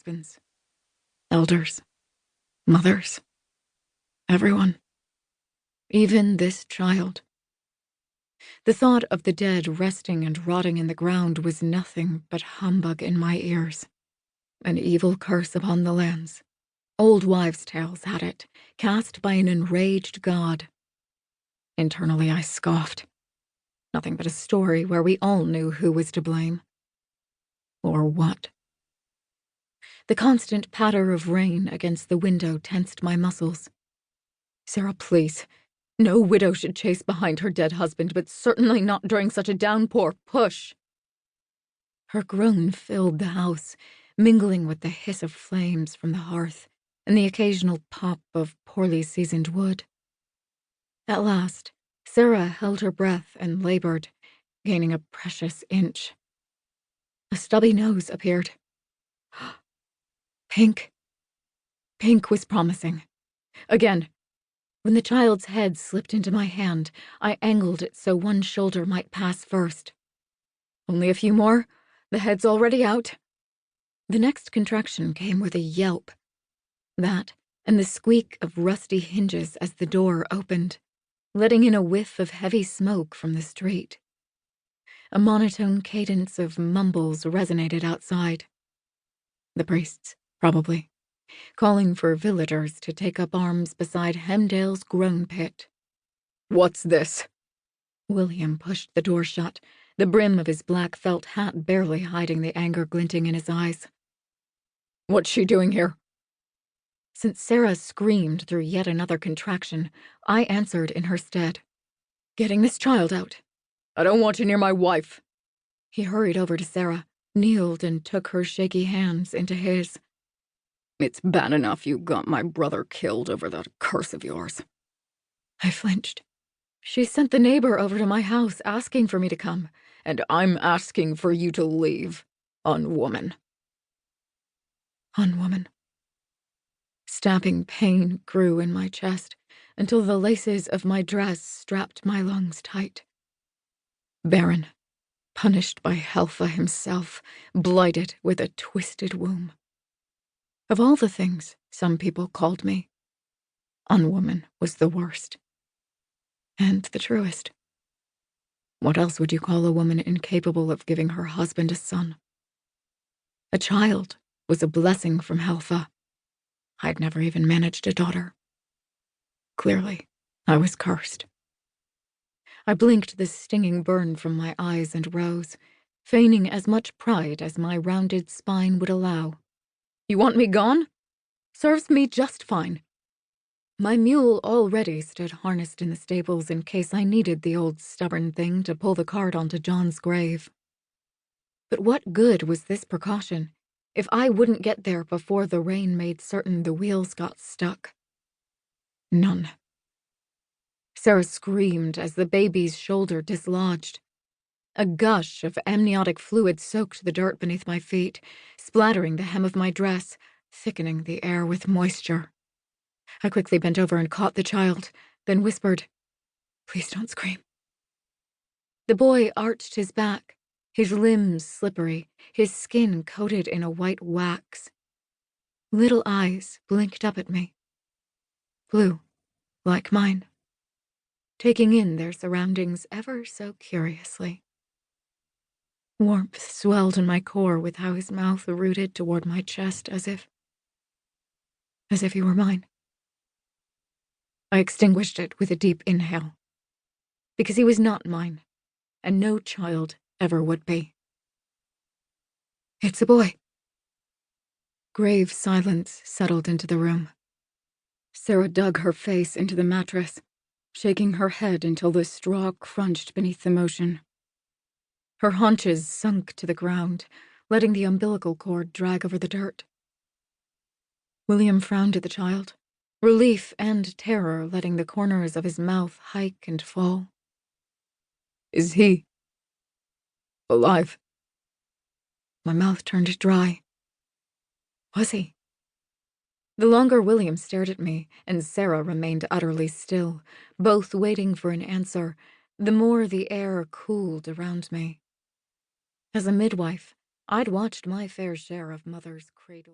husbands, elders, mothers, everyone. Even this child. The thought of the dead resting and rotting in the ground was nothing but humbug in my ears. An evil curse upon the lands. Old wives' tales had it, cast by an enraged god. Internally I scoffed. Nothing but a story where we all knew who was to blame. Or what. The constant patter of rain against the window tensed my muscles. Sarah, please. No widow should chase behind her dead husband, but certainly not during such a downpour. Push! Her groan filled the house, mingling with the hiss of flames from the hearth and the occasional pop of poorly seasoned wood. At last, Sarah held her breath and labored, gaining a precious inch. A stubby nose appeared. Pink. Pink was promising. Again. When the child's head slipped into my hand, I angled it so one shoulder might pass first. Only a few more. The head's already out. The next contraction came with a yelp. That, and the squeak of rusty hinges as the door opened, letting in a whiff of heavy smoke from the street. A monotone cadence of mumbles resonated outside. The priests, probably, calling for villagers to take up arms beside Hemdale's groan pit. "What's this?" William pushed the door shut, the brim of his black felt hat barely hiding the anger glinting in his eyes. "What's she doing here?" Since Sarah screamed through yet another contraction, I answered in her stead. "Getting this child out. I don't want you near my wife." He hurried over to Sarah, kneeled and took her shaky hands into his. "It's bad enough you got my brother killed over that curse of yours." I flinched. "She sent the neighbor over to my house asking for me to come, and I'm asking for you to leave, unwoman." Unwoman. Stabbing pain grew in my chest until the laces of my dress strapped my lungs tight. Barren, punished by Helfa himself, blighted with a twisted womb. Of all the things some people called me, unwoman was the worst. And the truest. What else would you call a woman incapable of giving her husband a son? A child was a blessing from Helfa. I'd never even managed a daughter. Clearly, I was cursed. I blinked the stinging burn from my eyes and rose, feigning as much pride as my rounded spine would allow. "You want me gone? Serves me just fine." My mule already stood harnessed in the stables in case I needed the old stubborn thing to pull the cart onto John's grave. But what good was this precaution if I wouldn't get there before the rain made certain the wheels got stuck? None. Sarah screamed as the baby's shoulder dislodged. A gush of amniotic fluid soaked the dirt beneath my feet, splattering the hem of my dress, thickening the air with moisture. I quickly bent over and caught the child, then whispered, "Please don't scream." The boy arched his back, his limbs slippery, his skin coated in a white wax. Little eyes blinked up at me. Blue, like mine, taking in their surroundings ever so curiously. Warmth swelled in my core with how his mouth rooted toward my chest as if he were mine. I extinguished it with a deep inhale. Because he was not mine, and no child ever would be. "It's a boy." Grave silence settled into the room. Sarah dug her face into the mattress, shaking her head until the straw crunched beneath the motion. Her haunches sunk to the ground, letting the umbilical cord drag over the dirt. William frowned at the child, relief and terror letting the corners of his mouth hike and fall. "Is he alive?" My mouth turned dry. Was he? The longer William stared at me, and Sarah remained utterly still, both waiting for an answer, the more the air cooled around me. As a midwife, I'd watched my fair share of mothers cradle.